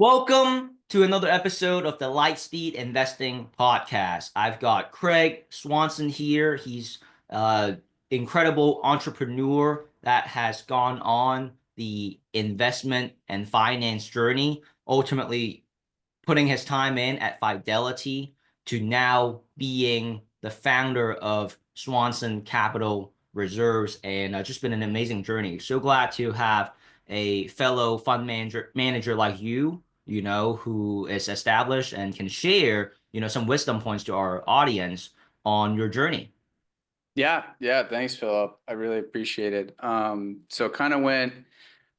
Welcome to another episode of the Lightspeed Investing Podcast. I've got Kraig Swanson here. He's an incredible entrepreneur that has gone on the investment and finance journey, ultimately putting his time in at Fidelity to now being the founder of Swanson Capital Reserves, and just been an amazing journey. So glad to have a fellow fund manager like you, who is established and can share, some wisdom points to our audience on your journey. Yeah. Thanks, Philip. I really appreciate it. So kind of went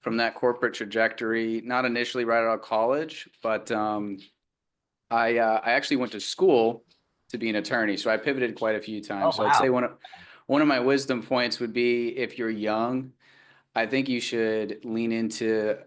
from that corporate trajectory, not initially right out of college, but I actually went to school to be an attorney. So I pivoted quite a few Oh, times. So I'd say wow. one of my wisdom points would be if you're young, I think you should lean into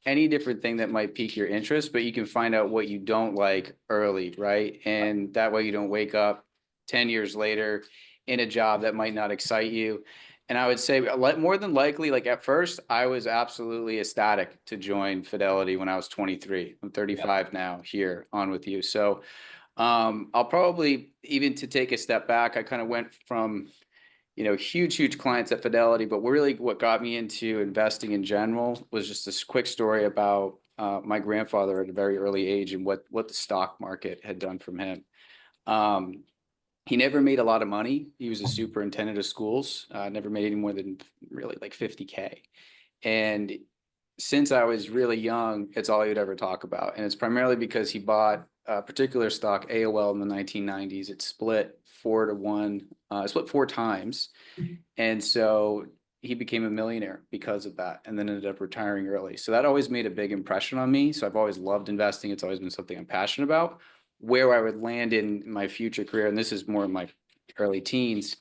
any different thing that might pique your interest, but you can find out what you don't like early, right? And that way you don't wake up 10 years later in a job that might not excite you. And I would say more than likely, like at first, I was absolutely ecstatic to join Fidelity when I was 23. I'm Yeah. 35 now here on with you. So I'll probably, even to take a step back, I kind of went from huge clients at Fidelity, but really what got me into investing in general was just this quick story about my grandfather at a very early age and what the stock market had done from him. Um, he never made a lot of money. He was a superintendent of schools, never made any more than really like 50K. And since I was really young, it's all he would ever talk about. And it's primarily because he bought a particular stock, AOL, in the 1990s. It split 4 to 1, split 4 times. And so he became a millionaire because of that and then ended up retiring early. So that always made a big impression on me. So I've always loved investing. It's always been something I'm passionate about. Where I would land in my future career, and this is more in my early teens,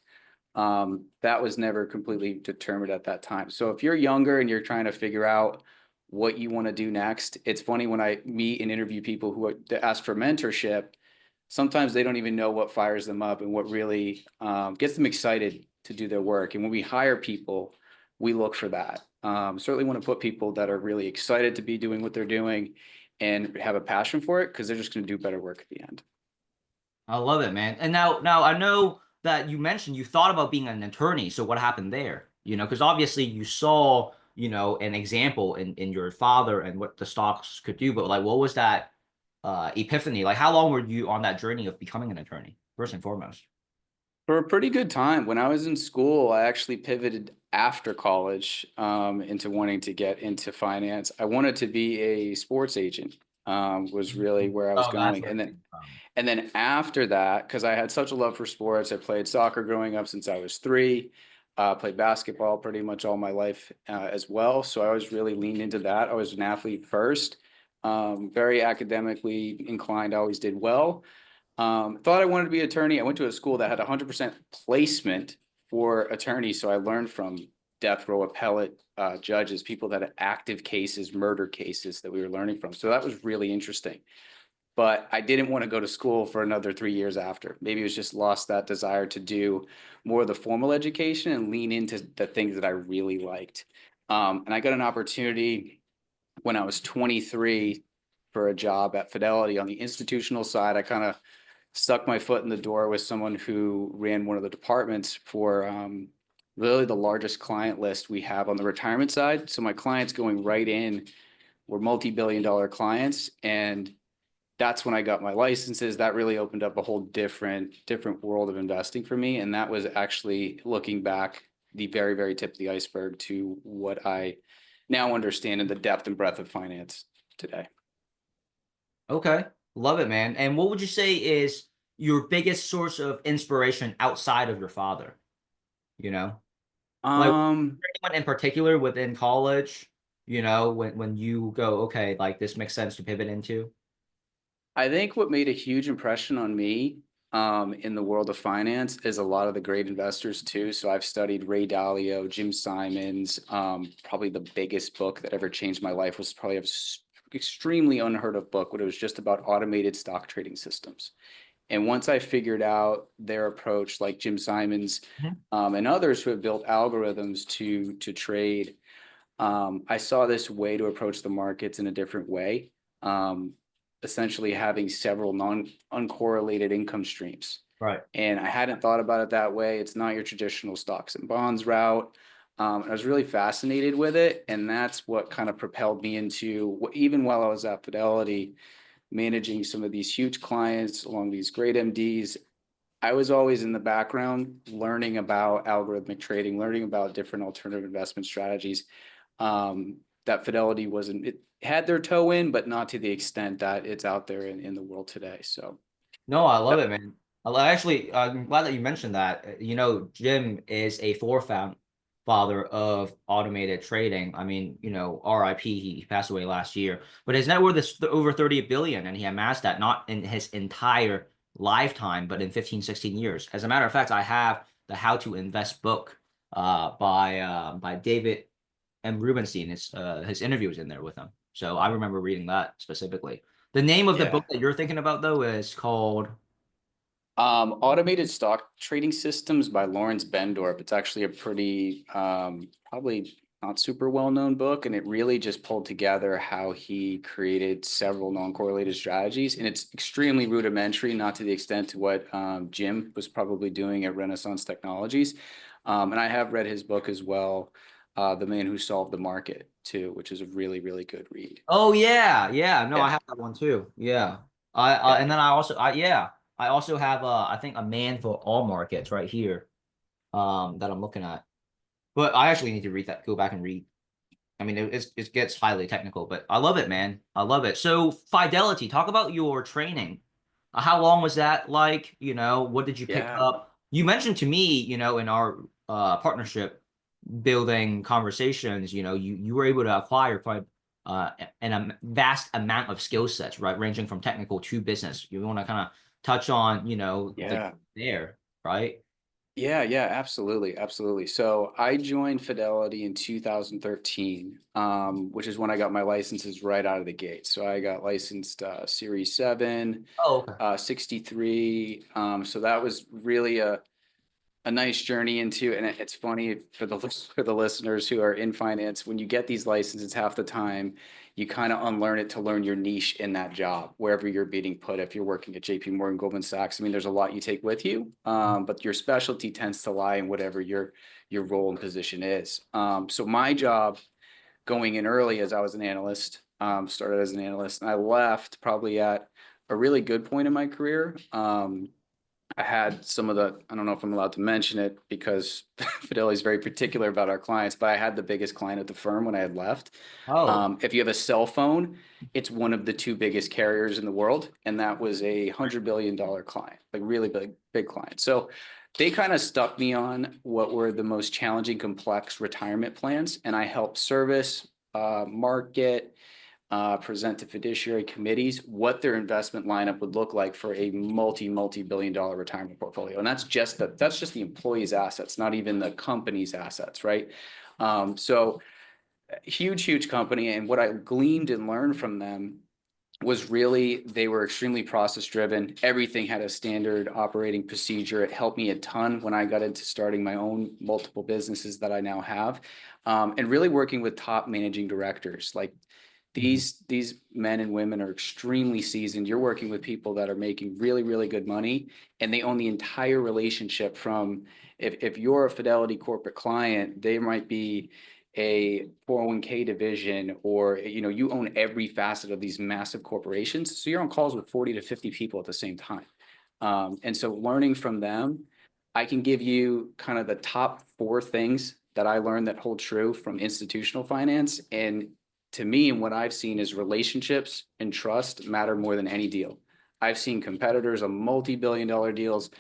that was never completely determined at that time. So if you're younger and you're trying to figure out what you want to do next, it's funny when I meet and interview people who ask for mentorship, sometimes they don't even know what fires them up and what really gets them excited to do their work. And when we hire people, we look for that. Certainly want to put people that are really excited to be doing what they're doing and have a passion for it, because they're just going to do better work at the end. I love it, man. And now I know that you mentioned you thought about being an attorney. So what happened there? Because obviously you saw, an example in your father and what the stocks could do. But like, what was that epiphany? Like, how long were you on that journey of becoming an attorney, first and foremost? For a pretty good time. When I was in school, I actually pivoted after college into wanting to get into finance. I wanted to be a sports agent, was really where I was Oh, that's going. where And it then came from. and then after that, because I had such a love for sports, I played soccer growing up since I was 3, played basketball pretty much all my life as well. So I was really leaned into that. I was an athlete first, very academically inclined, always did well. Thought I wanted to be an attorney. I went to a school that had 100% placement for attorneys. So I learned from death row appellate judges, people that had active cases, murder cases that we were learning from. So that was really interesting. But I didn't want to go to school for another 3 years after. Maybe it was just lost that desire to do more of the formal education and lean into the things that I really liked. And I got an opportunity when I was 23 for a job at Fidelity on the institutional side. I kind of stuck my foot in the door with someone who ran one of the departments for really the largest client list we have on the retirement side. So my clients going right in were multi-billion-dollar clients, and that's when I got my licenses. That really opened up a whole different world of investing for me. And that was actually, looking back, the very tip of the iceberg to what I now understand in the depth and breadth of finance today. Okay. Love it, man. And what would you say is your biggest source of inspiration outside of your father? You know? Like Um, anyone in particular within college, when you go, okay, like this makes sense to pivot into? I think what made a huge impression on me in the world of finance is a lot of the great investors too. So I've studied Ray Dalio, Jim Simons. Probably the biggest book that ever changed my life was probably an extremely unheard of book, but it was just about automated stock trading systems. And once I figured out their approach, like Jim Simons Mhm. and others who have built algorithms to trade, I saw this way to approach the markets in a different way. essentially having several uncorrelated income streams. Right. And I hadn't thought about it that way. It's not your traditional stocks and bonds route. I was really fascinated with it. And that's what kind of propelled me into, even while I was at Fidelity, managing some of these huge clients along these great MDs. I was always in the background learning about algorithmic trading, learning about different alternative investment strategies. That Fidelity wasn't, it had their toe in, but not to the extent that it's out there in the world today. So No, I love it, man. Actually, I'm glad that you mentioned that. Jim is a father of automated trading. I mean, RIP, he passed away last year, but his net worth is over 30 billion, and he amassed that not in his entire lifetime, but in 15, 16 years. As a matter of fact, I have the How to Invest book by David M. Rubenstein. His interview is in there with him. So I remember reading that specifically. The name of the yeah. book that you're thinking about, though, is called. Automated Stock Trading Systems by Lawrence Bendorf. It's actually a pretty, probably not super well-known book, and it really just pulled together how he created several non-correlated strategies. And it's extremely rudimentary, not to the extent to what Jim was probably doing at Renaissance Technologies. And I have read his book as well, The Man Who Solved the Market, too, which is a really, really good read. Oh yeah, yeah. No, I Yeah, have that one too. Yeah. yeah, And then I also have I think A Man for All Markets right here. That I'm looking at. But I actually need to read that. Go back and read. I mean, it gets highly technical, but I love it, man. I love it. So Fidelity, talk about your training. How long was that like? What did you pick yeah. up? You mentioned to me, in our partnership building conversations, you were able to acquire quite a vast amount of skill sets, right? Ranging from technical to business. You want to kind of touch on, Yeah. there, right? Yeah, yeah, absolutely, absolutely. So I joined Fidelity in 2013, which is when I got my licenses right out of the gate. So I got licensed Series 7, Oh, okay. 63. So that was really a nice journey into, and it's funny for the listeners who are in finance, when you get these licenses, half the time you kind of unlearn it to learn your niche in that job, wherever you're being put. If you're working at JP Morgan, Goldman Sachs, I mean, there's a lot you take with you, but your specialty tends to lie in whatever your role and position is. So my job going in early, as I was an analyst, started as an analyst, and I left probably at a really good point in my career. I had some of the, I don't know if I'm allowed to mention it because Fidelity is very particular about our clients, but I had the biggest client at the firm when I had left. Oh, If you have a cell phone, it's one of the two biggest carriers in the world. And that was $100 billion client, like really big client. So they kind of stuck me on what were the most challenging, complex retirement plans. And I helped service, market, present to fiduciary committees what their investment lineup would look like for a multi-billion-dollar retirement portfolio. And that's just the employee's assets, not even the company's assets, right? So huge company. And what I gleaned and learned from them was really, they were extremely process driven. Everything had a standard operating procedure. It helped me a ton when I got into starting my own multiple businesses that I now have, and really working with top managing directors. Like these men and women are extremely seasoned. You're working with people that are making really good money, and they own the entire relationship. From, if you're a Fidelity corporate client, they might be a 401k division, or you own every facet of these massive corporations. So you're on calls with 40 to 50 people at the same time. And so learning from them, I can give you kind of the top 4 things that I learned that hold true from institutional finance. And to me, and what I've seen is relationships and trust matter more than any deal. I've seen competitors on multi-billion-dollar deals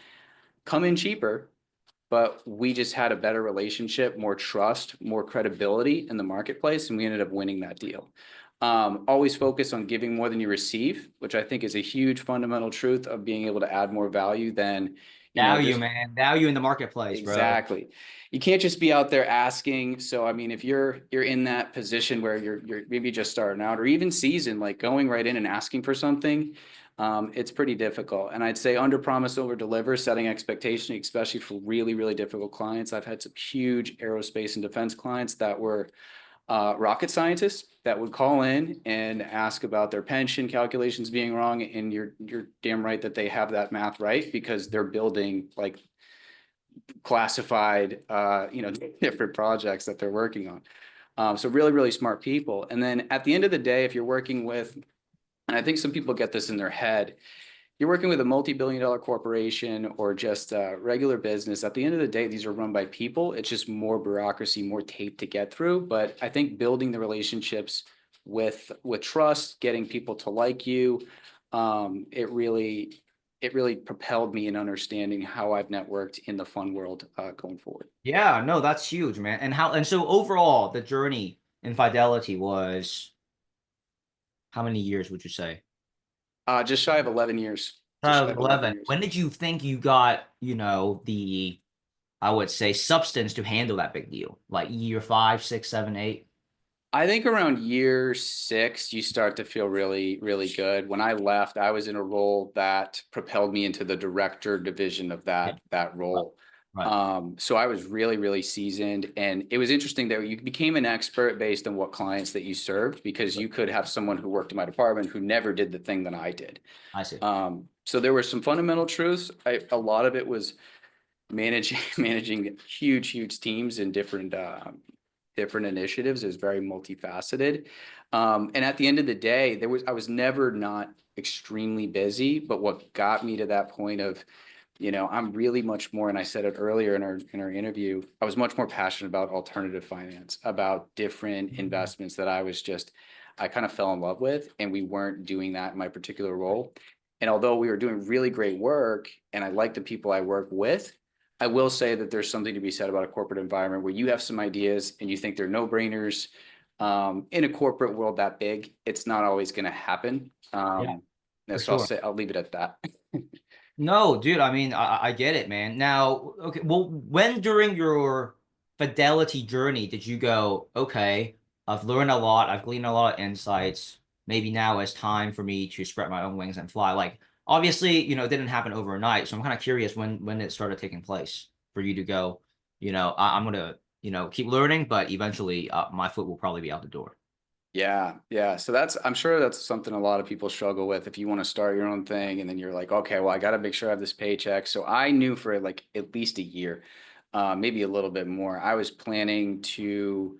come in cheaper, but we just had a better relationship, more trust, more credibility in the marketplace, and we ended up winning that deal. Always focus on giving more than you receive, which I think is a huge fundamental truth of being able to add more value than, value, just man. Value in the marketplace, bro. exactly. You can't just be out there asking. So I mean, if you're in that position where you're maybe just starting out or even seasoned, like going right in and asking for something, it's pretty difficult. And I'd say under promise, over deliver, setting expectation, especially for really difficult clients. I've had some huge aerospace and defense clients that were rocket scientists that would call in and ask about their pension calculations being wrong. And you're damn right that they have that math right, because they're building like classified, different projects that they're working on. So really, really smart people. And then at the end of the day, if you're working with, and I think some people get this in their head, you're working with a multi-billion-dollar corporation or just a regular business. At the end of the day, these are run by people. It's just more bureaucracy, more tape to get through. But I think building the relationships with trust, getting people to like you, it really propelled me in understanding how I've networked in the fund world going forward. Yeah, no, that's huge, man. And so overall, the journey in Fidelity was how many years would you say? Just shy of 11 years. Just Out shy of of 11 11. years. When did you think you got, I would say, substance to handle that big deal? Like year five, six, seven, eight? I think around year 6, you start to feel really, really good. When I left, I was in a role that propelled me into the director division of Yeah. that role. Right. So I was really, really seasoned, and it was interesting that you became an expert based on what clients that you served, because you could have someone who worked in my department who never did the thing that I did. I see. So there were some fundamental truths. A lot of it was managing managing huge, huge teams in different initiatives. Is very multifaceted. And at the end of the day, I was never not extremely busy, but what got me to that point of, I'm really much more, and I said it earlier in our interview, I was much more passionate about alternative finance, about different investments that I kind of fell in love with, and we weren't doing that in my particular role. And although we were doing really great work and I like the people I work with, I will say that there's something to be said about a corporate environment where you have some ideas and you think they're no-brainers. In a corporate world that big, it's not always going to happen. Yeah, for So sure. I'll leave it at that. No, dude, I mean, I get it, man. Now, okay, well, when during your Fidelity journey did you go, okay, I've learned a lot, I've gleaned a lot of insights. Maybe now it's time for me to spread my own wings and fly. Like, obviously, it didn't happen overnight. So I'm kind of curious when it started taking place for you to go, I'm gonna, keep learning, but eventually, my foot will probably be out the door. Yeah, yeah. So I'm sure that's something a lot of people struggle with. If you want to start your own thing and then you're like, okay, well, I got to make sure I have this paycheck. So I knew for like at least a year, maybe a little bit more, I was planning to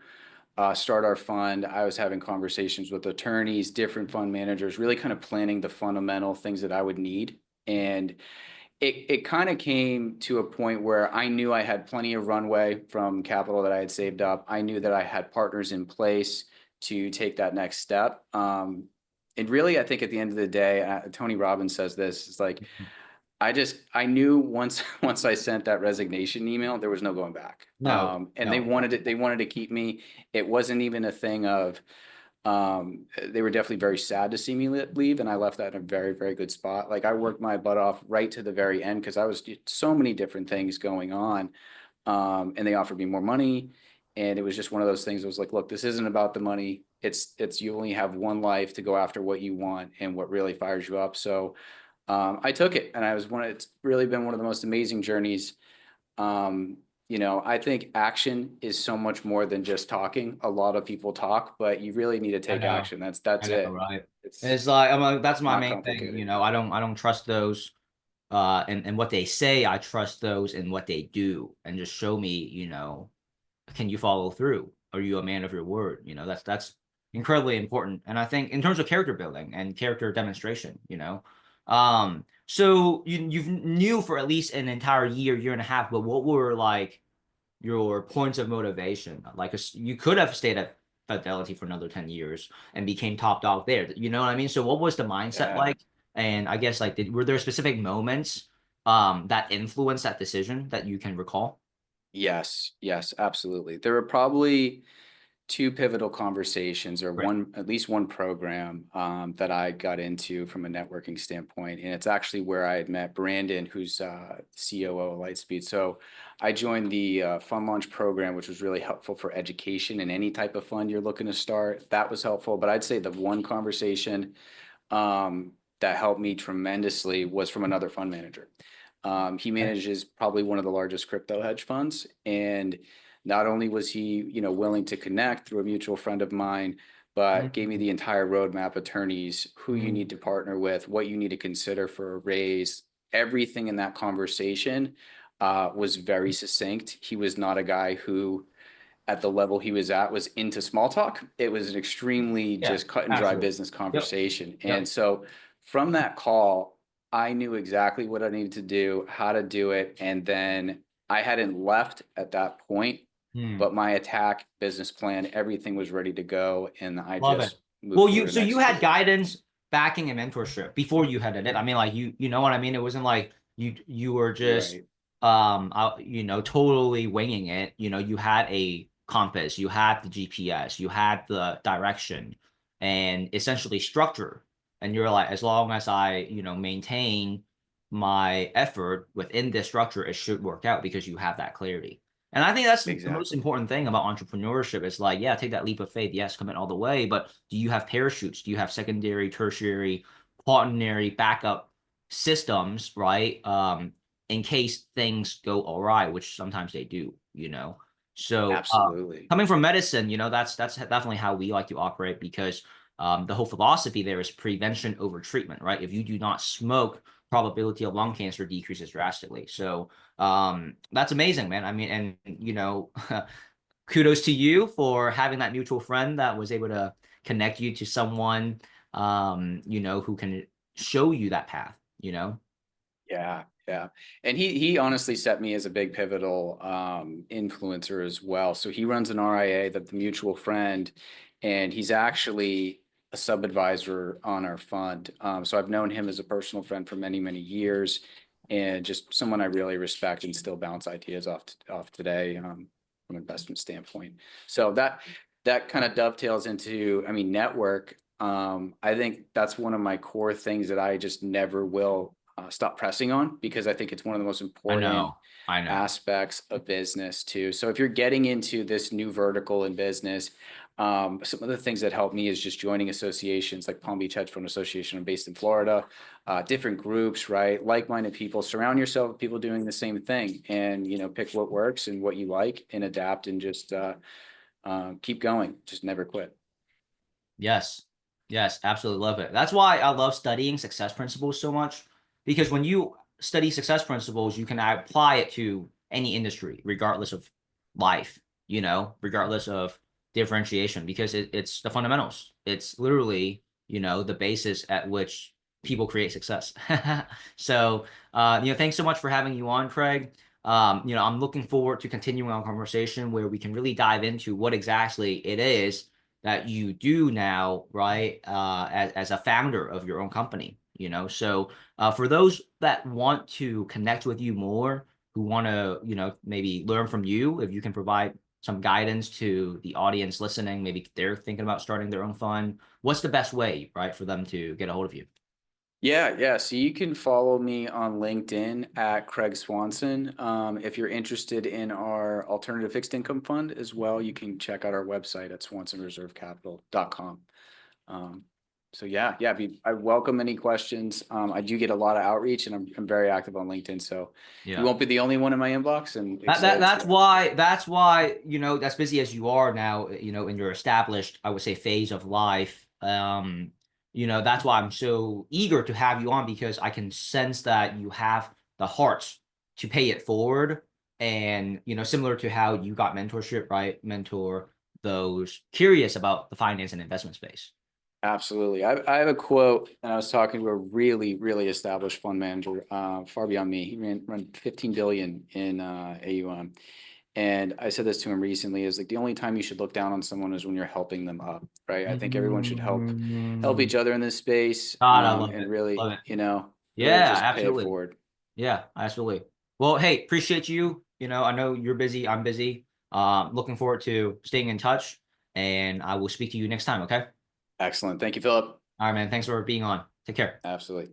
start our fund. I was having conversations with attorneys, different fund managers, really kind of planning the fundamental things that I would need. And it kind of came to a point where I knew I had plenty of runway from capital that I had saved up. I knew that I had partners in place to take that next step. And really, I think at the end of the day, Tony Robbins says this, it's like, I knew once once I sent that resignation email, there was no going back. No, And no. they wanted to keep me. It wasn't even a thing of, they were definitely very sad to see me leave, and I left that in a very, very good spot. Like, I worked my butt off right to the very end because I was so many different things going on. And they offered me more money, and it was just one of those things. It was like, look, this isn't about the money. It's you only have one life to go after what you want and what really fires you up. So I took it, and it's really been one of the most amazing journeys. I think action is so much more than just talking. A lot of people talk, but you really need to I take know. action. I That's know, it. right? It's It's like that's my not main thing. complicated. I don't trust those and what they say. I trust those in what they do, and just show me, can you follow through? Are you a man of your word? That's incredibly important. And I think in terms of character building and character demonstration, so you've knew for at least an entire year and a half, but what were like your points of motivation? Like, you could have stayed at Fidelity for another 10 years and became top dog there. You know what I mean? So what was the mindset Yeah. like? And I guess like were there specific moments that influenced that decision that you can recall? Yes. Yes. Absolutely. There were probably two pivotal conversations, or Right. at least one program that I got into from a networking standpoint. And it's actually where I had met Brandon, who's COO of Lightspeed. So I joined the fund launch program, which was really helpful for education in any type of fund you're looking to start. That was helpful. But I'd say the one conversation that helped me tremendously was from another fund manager. He Okay. manages probably one of the largest crypto hedge funds. And not only was he, willing to connect through a mutual friend of mine, but gave me Mhm. the entire roadmap, attorneys, who you need Mhm. to partner with, what you need to consider for a raise. Everything in that conversation was very succinct. He was not a guy who, at the level he was at, was into small talk. It was an extremely Yeah, just cut and dry absolutely. business Yep. conversation. And Yep. so from that call, I knew exactly what I needed to do, how to do it. And then I hadn't left at that point, Hmm. but my attack business plan, everything was ready to go. And I Love it. just moved Well, forward so and you had executed. guidance, backing, and mentorship before you headed it. I mean, like you know what I mean? It wasn't like you were just Right. totally winging it. You had a compass, you had the GPS, you had the direction and essentially structure. And you're like, as long as I, maintain my effort within this structure, it should work out because you have that clarity. And I think that's the most Exactly. important thing about entrepreneurship. It's like, yeah, take that leap of faith. Yes, commit all the way. But do you have parachutes? Do you have secondary, tertiary, quaternary backup systems, right? In case things go awry, which sometimes they do. So Absolutely. coming from medicine, that's definitely how we like to operate because the whole philosophy there is prevention over treatment, right? If you do not smoke, probability of lung cancer decreases drastically. So that's amazing, man. I mean, and kudos to you for having that mutual friend that was able to connect you to someone who can show you that path. Yeah, yeah. And he honestly set me as a big pivotal influencer as well. So he runs an RIA, the mutual friend, and he's actually a sub-advisor on our fund. So I've known him as a personal friend for many, many years, and just someone I really respect and still bounce ideas off today from an investment standpoint. So that kind of dovetails into, I mean, network. I think that's one of my core things that I just never will stop pressing on, because I think it's one of the most I important know. I know. aspects of business too. So if you're getting into this new vertical in business, some of the things that help me is just joining associations like Palm Beach Hedge Fund Association. I'm based in Florida, different groups, right? Like-minded people. Surround yourself with people doing the same thing, and pick what works and what you like and adapt, and just keep going. Just never quit. Yes. Yes, absolutely love it. That's why I love studying success principles so much because when you study success principles, you can apply it to any industry, regardless of life, regardless of differentiation, because it's the fundamentals. It's literally, the basis at which people create success. So, thanks so much for having you on, Kraig. I'm looking forward to continuing our conversation where we can really dive into what exactly it is that you do now, right? As a founder of your own company. So for those that want to connect with you more, who want to, maybe learn from you, if you can provide some guidance to the audience listening, maybe they're thinking about starting their own fund. What's the best way, right, for them to get a hold of you? Yeah, yeah. So you can follow me on LinkedIn at Kraig Swanson. If you're interested in our alternative fixed income fund as well, you can check out our website at swansonreservecapital.com. Um, so yeah, I welcome any questions. I do get a lot of outreach, and I'm very active on LinkedIn. So you Yeah. won't be the only one in my inbox, and That, that excited that's to. why that's why as busy as you are now, in your established, I would say, phase of life. That's why I'm so eager to have you on because I can sense that you have the heart to pay it forward, and similar to how you got mentorship, right? Mentor those curious about the finance and investment space. Absolutely. I have a quote, and I was talking to a really, really established fund manager, far beyond me. He ran 15 billion in AUM. And I said this to him recently, is like, the only time you should look down on someone is when you're helping them up, right? I think everyone should help Mm, each other in this space, God, I love and it. really, Love it. really Yeah, just pay it absolutely. forward. Yeah, absolutely. Well, hey, appreciate you. I know you're busy. I'm busy. Looking forward to staying in touch, and I will speak to you next time. Okay. Excellent. Thank you, Philip. All right, man. Thanks for being on. Take care. Absolutely.